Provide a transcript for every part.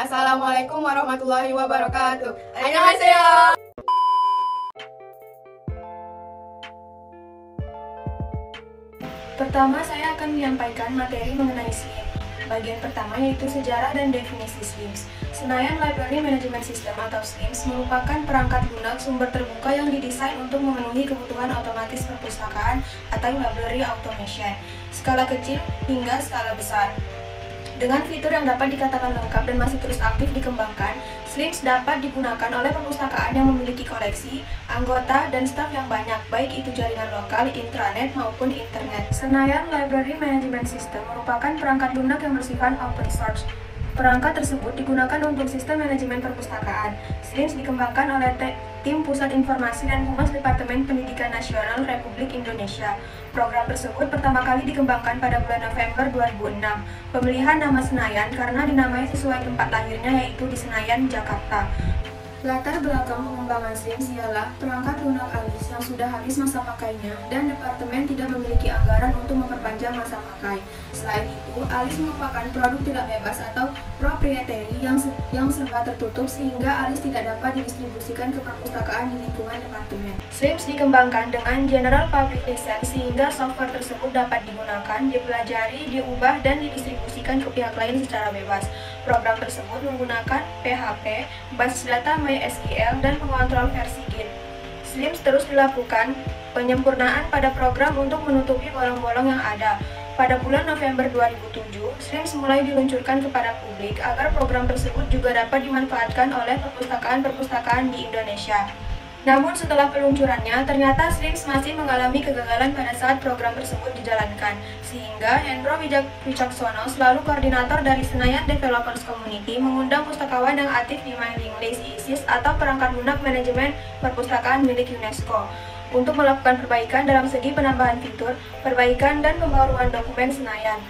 Assalamualaikum warahmatullahi wabarakatuh. Annyeonghaseyo. Pertama, saya akan menyampaikan materi mengenai SLIM. Bagian pertama yaitu sejarah dan definisi SLIMS. Senayan Library Management System atau SLIMS merupakan perangkat lunak sumber terbuka yang didesain untuk memenuhi kebutuhan otomatis perpustakaan atau library automation, skala kecil hingga skala besar. Dengan fitur yang dapat dikatakan lengkap dan masih terus aktif dikembangkan, SLIMS dapat digunakan oleh perpustakaan yang memiliki koleksi, anggota, dan staf yang banyak, baik itu jaringan lokal, intranet, maupun internet. Senayan Library Management System merupakan perangkat lunak yang bersifat open source. Perangkat tersebut digunakan untuk sistem manajemen perpustakaan. SLIMS dikembangkan oleh Tim Pusat Informasi dan Humas Departemen Pendidikan Nasional Republik Indonesia. Program tersebut pertama kali dikembangkan pada bulan November 2006. Pemilihan nama Senayan karena dinamai sesuai tempat lahirnya yaitu di Senayan, Jakarta. Latar belakang pengembangan SLIMS ialah perangkat lunak ALIS yang sudah habis masa pakainya dan departemen tidak memiliki anggaran untuk memperpanjang masa pakai. Selain itu, ALIS merupakan produk tidak bebas atau proprietary yang serba tertutup sehingga ALIS tidak dapat didistribusikan ke perpustakaan di lingkungan departemen. SLIMS dikembangkan dengan General Public License sehingga software tersebut dapat digunakan, dipelajari, diubah, dan didistribusikan ke pihak lain secara bebas. Program tersebut menggunakan PHP, basis data MySQL, dan pengontrol versi Git. SLIMS terus dilakukan penyempurnaan pada program untuk menutupi bolong-bolong yang ada. Pada bulan November 2007, SLIMS mulai diluncurkan kepada publik agar program tersebut juga dapat dimanfaatkan oleh perpustakaan-perpustakaan di Indonesia. Namun setelah peluncurannya, ternyata SLIMS masih mengalami kegagalan pada saat program tersebut dijalankan, sehingga Hendro Wicaksono, selalu koordinator dari Senayan Developers Community, mengundang pustakawan yang aktif di mailing list ISIS atau perangkat lunak manajemen perpustakaan milik UNESCO untuk melakukan perbaikan dalam segi penambahan fitur, perbaikan, dan pembaruan dokumen Senayan.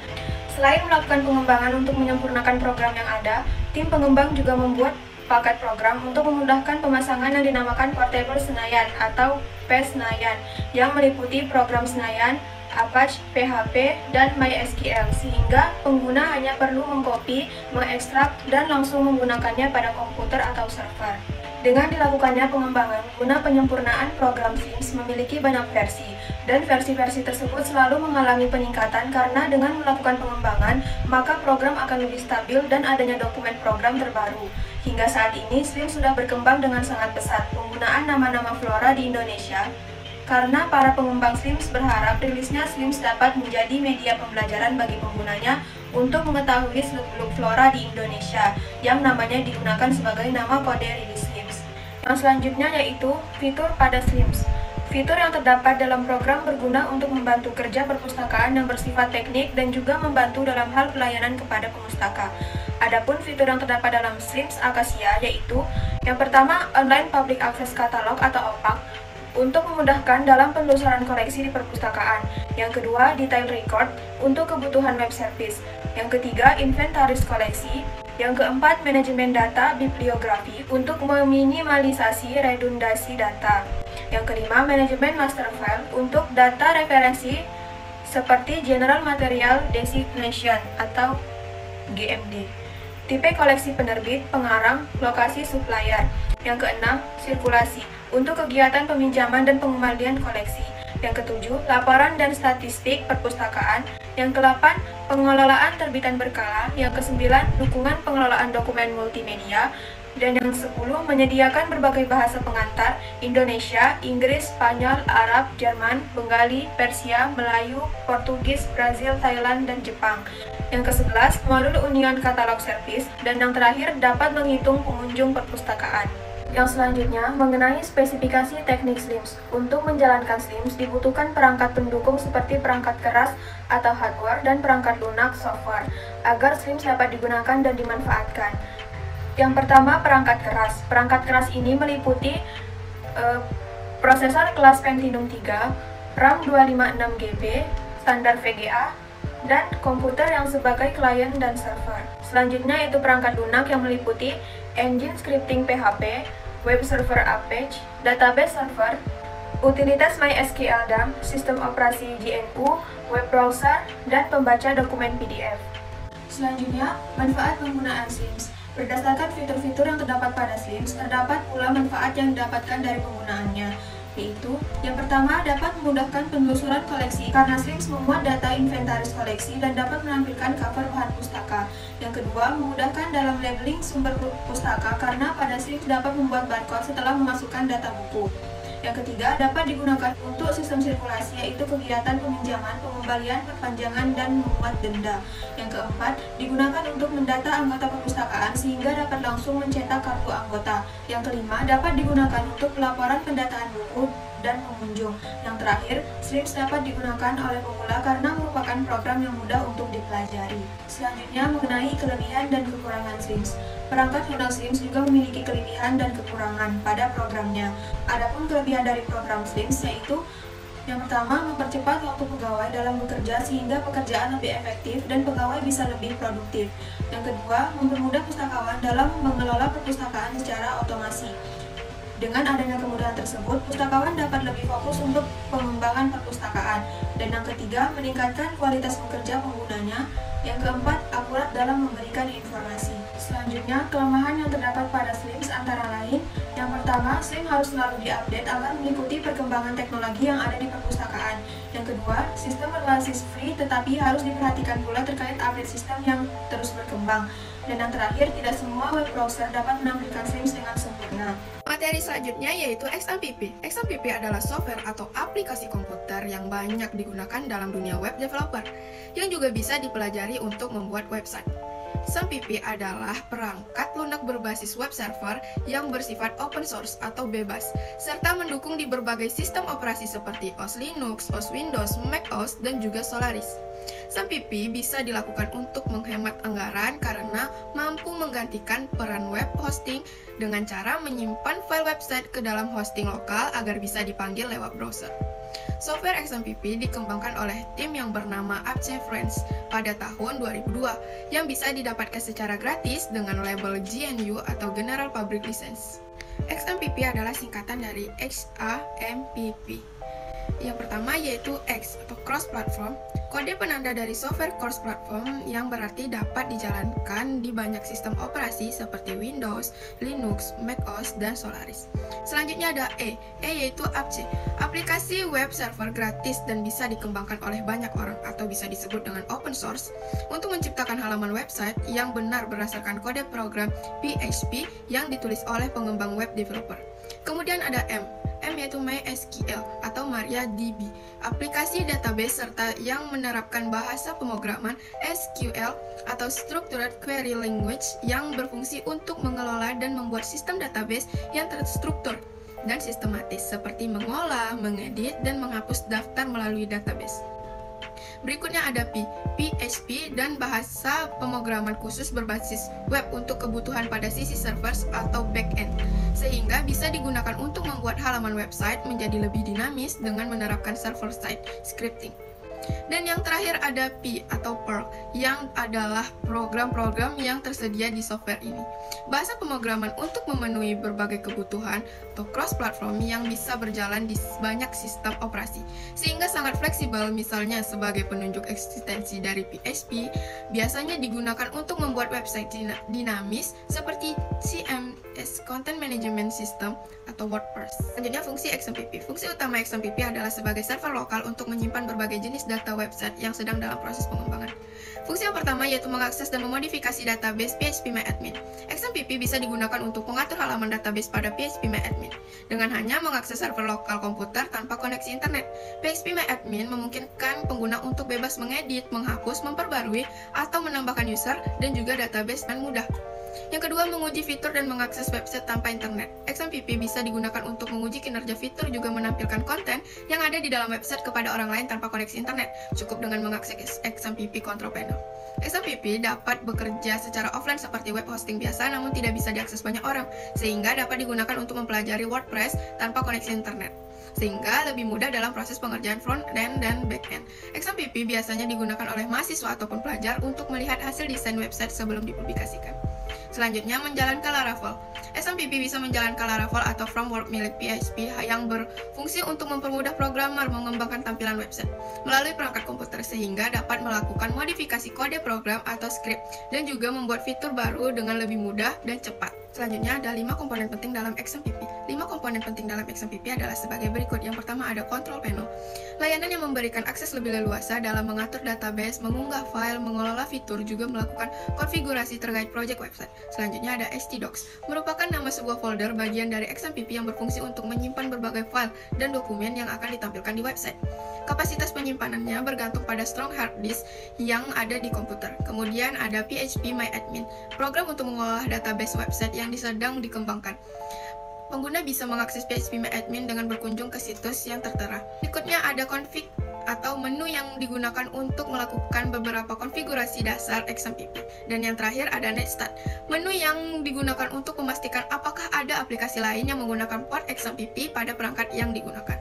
Selain melakukan pengembangan untuk menyempurnakan program yang ada, tim pengembang juga membuat paket program untuk memudahkan pemasangan yang dinamakan Portable Senayan atau PES Senayan yang meliputi program Senayan, Apache, PHP, dan MySQL sehingga pengguna hanya perlu mengcopy, mengekstrak, dan langsung menggunakannya pada komputer atau server. Dengan dilakukannya pengembangan guna penyempurnaan program SLIMS memiliki banyak versi, dan versi-versi tersebut selalu mengalami peningkatan karena dengan melakukan pengembangan, maka program akan lebih stabil dan adanya dokumen program terbaru. Hingga saat ini, SLIMS sudah berkembang dengan sangat pesat penggunaan nama-nama Flora di Indonesia, karena para pengembang SLIMS berharap rilisnya SLIMS dapat menjadi media pembelajaran bagi penggunanya untuk mengetahui seluk-beluk Flora di Indonesia, yang namanya digunakan sebagai nama kode rilis SLIMS. Yang selanjutnya yaitu fitur pada SLIMS. Fitur yang terdapat dalam program berguna untuk membantu kerja perpustakaan yang bersifat teknik dan juga membantu dalam hal pelayanan kepada pemustaka. Adapun fitur yang terdapat dalam SLIMS Acacia yaitu yang pertama, Online Public Access Catalog atau OPAC untuk memudahkan dalam penelusuran koleksi di perpustakaan. Yang kedua, Detail Record untuk kebutuhan web service. Yang ketiga, Inventaris koleksi. Yang keempat, Manajemen Data Bibliografi untuk meminimalisasi redundasi data. Yang kelima, Manajemen Master File untuk data referensi seperti General Material Designation atau GMD. Tipe koleksi penerbit, pengarang, lokasi supplier. Yang keenam, Sirkulasi untuk kegiatan peminjaman dan pengembalian koleksi. Yang ketujuh, laporan dan statistik perpustakaan. Yang kedelapan, pengelolaan terbitan berkala. Yang kesembilan, dukungan pengelolaan dokumen multimedia. Dan yang sepuluh, menyediakan berbagai bahasa pengantar, Indonesia, Inggris, Spanyol, Arab, Jerman, Bengali, Persia, Melayu, Portugis, Brazil, Thailand, dan Jepang. Yang ke-11, modul Union Catalog Service. Dan yang terakhir, dapat menghitung pengunjung perpustakaan. Yang selanjutnya, mengenai spesifikasi teknik SLIMS. Untuk menjalankan SLIMS dibutuhkan perangkat pendukung seperti perangkat keras atau hardware dan perangkat lunak software, agar SLIMS dapat digunakan dan dimanfaatkan. Yang pertama, perangkat keras. Perangkat keras ini meliputi prosesor kelas Pentium 3, RAM 256GB, standar VGA, dan komputer yang sebagai klien dan server. Selanjutnya itu perangkat lunak yang meliputi engine scripting PHP, web server Apache, database server, utilitas MySQL DAM, sistem operasi GNU, web browser, dan pembaca dokumen PDF. Selanjutnya, manfaat penggunaan SLIMS. Berdasarkan fitur-fitur yang terdapat pada Slims, terdapat pula manfaat yang didapatkan dari penggunaannya, yaitu yang pertama dapat memudahkan penelusuran koleksi karena Slims memuat data inventaris koleksi dan dapat menampilkan cover bahan pustaka. Yang kedua, memudahkan dalam labeling sumber pustaka karena pada Slims dapat membuat barcode setelah memasukkan data buku. Yang ketiga, dapat digunakan untuk sistem sirkulasi, yaitu kegiatan peminjaman, pengembalian, perpanjangan, dan memuat denda. Yang keempat, digunakan untuk mendata anggota perpustakaan sehingga dapat langsung mencetak kartu anggota. Yang kelima, dapat digunakan untuk pelaporan pendataan buku dan pengunjung. Yang terakhir, Slims dapat digunakan oleh pemula karena merupakan program yang mudah untuk dipelajari. Selanjutnya, mengenai kelebihan dan kekurangan Slims. Perangkat lunak Slims juga memiliki kelebihan dan kekurangan pada programnya. Adapun kelebihan dari program Slims yaitu yang pertama, mempercepat waktu pegawai dalam bekerja sehingga pekerjaan lebih efektif dan pegawai bisa lebih produktif. Yang kedua, mempermudah pustakawan dalam mengelola perpustakaan secara otomasi. Dengan adanya kemudahan tersebut, pustakawan dapat lebih fokus untuk pengembangan perpustakaan. Dan yang ketiga, meningkatkan kualitas bekerja penggunanya. Yang keempat, akurat dalam memberikan informasi. Selanjutnya, kelemahan yang terdapat pada Slims antara lain, yang pertama, Slims harus selalu diupdate agar mengikuti perkembangan teknologi yang ada di perpustakaan. Yang kedua, sistem berbasis free tetapi harus diperhatikan pula terkait update sistem yang terus berkembang. Dan yang terakhir, tidak semua web browser dapat menampilkan Slims dengan sempurna. Materi selanjutnya yaitu XMPP. XMPP adalah software atau aplikasi komputer yang banyak digunakan dalam dunia web developer, yang juga bisa dipelajari untuk membuat website. XMPP adalah perangkat lunak berbasis web server yang bersifat open source atau bebas, serta mendukung di berbagai sistem operasi seperti OS Linux, OS Windows, Mac OS, dan juga Solaris. XMPP bisa dilakukan untuk menghemat anggaran karena mampu menggantikan peran web hosting dengan cara menyimpan file website ke dalam hosting lokal agar bisa dipanggil lewat browser. Software XMPP dikembangkan oleh tim yang bernama Apache Friends pada tahun 2002 yang bisa didapatkan secara gratis dengan label GNU atau General Public License. XMPP adalah singkatan dari XAMPP. Yang pertama yaitu X atau Cross Platform, kode penanda dari software cross platform yang berarti dapat dijalankan di banyak sistem operasi seperti Windows, Linux, Mac OS, dan Solaris. Selanjutnya ada E yaitu Apache, aplikasi web server gratis dan bisa dikembangkan oleh banyak orang atau bisa disebut dengan open source untuk menciptakan halaman website yang benar berdasarkan kode program PHP yang ditulis oleh pengembang web developer. Kemudian ada M yaitu MySQL atau MariaDB, aplikasi database serta yang menerapkan bahasa pemrograman SQL atau Structured Query Language yang berfungsi untuk mengelola dan membuat sistem database yang terstruktur dan sistematis seperti mengolah, mengedit, dan menghapus daftar melalui database. Berikutnya ada PHP dan bahasa pemrograman khusus berbasis web untuk kebutuhan pada sisi servers atau backend, sehingga bisa digunakan untuk membuat halaman website menjadi lebih dinamis dengan menerapkan server-side scripting. Dan yang terakhir ada P atau Perl, yang adalah program-program yang tersedia di software ini. Bahasa pemrograman untuk memenuhi berbagai kebutuhan atau cross-platform yang bisa berjalan di banyak sistem operasi, sehingga sangat fleksibel. Misalnya sebagai penunjuk eksistensi dari PHP, biasanya digunakan untuk membuat website dinamis seperti CMS Content Management System atau WordPress. Selanjutnya fungsi XMPP. Fungsi utama XMPP adalah sebagai server lokal untuk menyimpan berbagai jenis data website yang sedang dalam proses pengembangan. Fungsi yang pertama yaitu mengakses dan memodifikasi database PHPMyAdmin. XMPP bisa digunakan untuk mengatur halaman database pada PHPMyAdmin dengan hanya mengakses server lokal komputer tanpa koneksi internet. PHPMyAdmin memungkinkan pengguna untuk bebas mengedit, menghapus, memperbarui, atau menambahkan user dan juga database dengan mudah. Yang kedua, menguji fitur dan mengakses website tanpa internet. XMPP bisa digunakan untuk menguji kinerja fitur juga menampilkan konten yang ada di dalam website kepada orang lain tanpa koneksi internet. Cukup dengan mengakses XMPP Control Panel. XMPP dapat bekerja secara offline seperti web hosting biasa, namun tidak bisa diakses banyak orang, sehingga dapat digunakan untuk mempelajari WordPress tanpa koneksi internet, sehingga lebih mudah dalam proses pengerjaan front-end dan back-end. XMPP biasanya digunakan oleh mahasiswa ataupun pelajar untuk melihat hasil desain website sebelum dipublikasikan. Selanjutnya, menjalankan Laravel. XMPP bisa menjalankan Laravel atau framework milik PHP yang berfungsi untuk mempermudah programmer mengembangkan tampilan website melalui perangkat komputer sehingga dapat melakukan modifikasi kode program atau script dan juga membuat fitur baru dengan lebih mudah dan cepat. Selanjutnya ada 5 komponen penting dalam XMPP. 5 komponen penting dalam XMPP adalah sebagai berikut. Yang pertama ada control panel. Layanan yang memberikan akses lebih leluasa dalam mengatur database, mengunggah file, mengelola fitur, juga melakukan konfigurasi terkait project website. Selanjutnya ada htdocs, merupakan nama sebuah folder bagian dari XMPP yang berfungsi untuk menyimpan berbagai file dan dokumen yang akan ditampilkan di website. Kapasitas penyimpanannya bergantung pada strong hard disk yang ada di komputer. Kemudian ada phpMyAdmin, program untuk mengolah database website yang sedang dikembangkan. Pengguna bisa mengakses phpMyAdmin dengan berkunjung ke situs yang tertera. Berikutnya ada config atau menu yang digunakan untuk melakukan beberapa konfigurasi dasar XMPP. Dan yang terakhir ada netstart, menu yang digunakan untuk memastikan apakah ada aplikasi lain yang menggunakan port XMPP pada perangkat yang digunakan.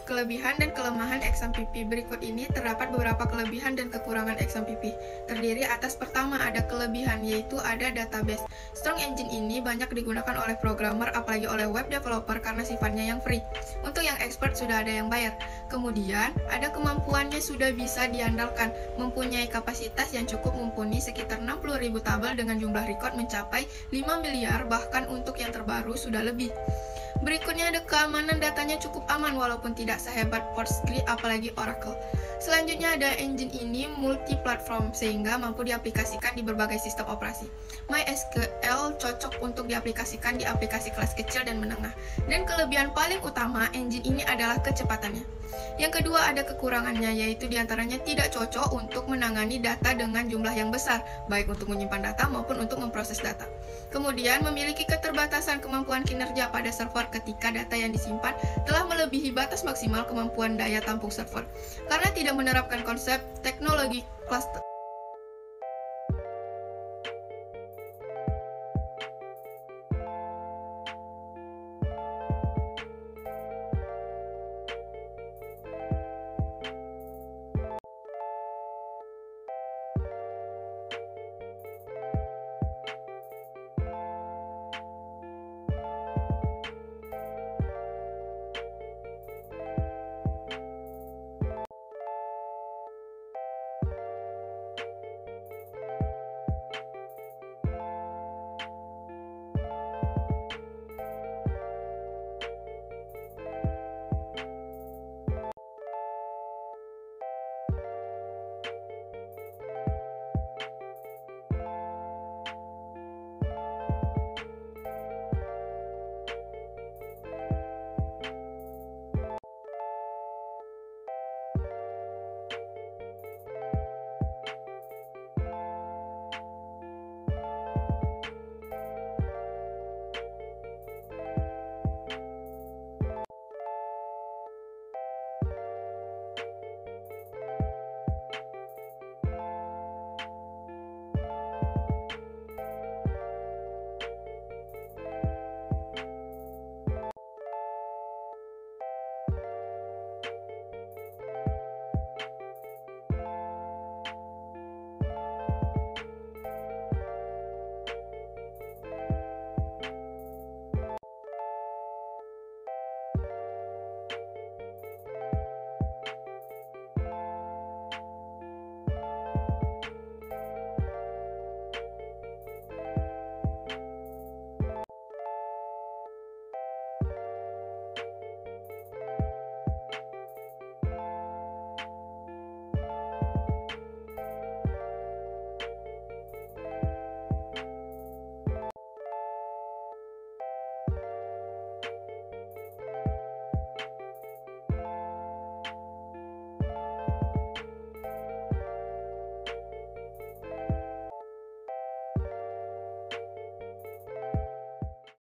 Kelebihan dan kelemahan XMPP. Berikut ini terdapat beberapa kelebihan dan kekurangan XMPP. Terdiri atas pertama ada kelebihan, yaitu ada database. Strong Engine ini banyak digunakan oleh programmer, apalagi oleh web developer karena sifatnya yang free. Untuk yang expert sudah ada yang bayar. Kemudian, ada kemampuannya sudah bisa diandalkan, mempunyai kapasitas yang cukup mumpuni sekitar 60.000 tabel dengan jumlah record mencapai 5 miliar, bahkan untuk yang terbaru sudah lebih. Berikutnya ada keamanan, datanya cukup aman walaupun tidak sehebat PostgreSQL apalagi Oracle. Selanjutnya ada engine ini multi-platform sehingga mampu diaplikasikan di berbagai sistem operasi. MySQL cocok untuk diaplikasikan di aplikasi kelas kecil dan menengah. Dan kelebihan paling utama engine ini adalah kecepatannya. Yang kedua ada kekurangannya, yaitu diantaranya tidak cocok untuk menangani data dengan jumlah yang besar, baik untuk menyimpan data maupun untuk memproses data. Kemudian memiliki keterbatasan kemampuan kinerja pada server ketika data yang disimpan telah melebihi batas maksimal kemampuan daya tampung server, karena tidak menerapkan konsep teknologi cluster.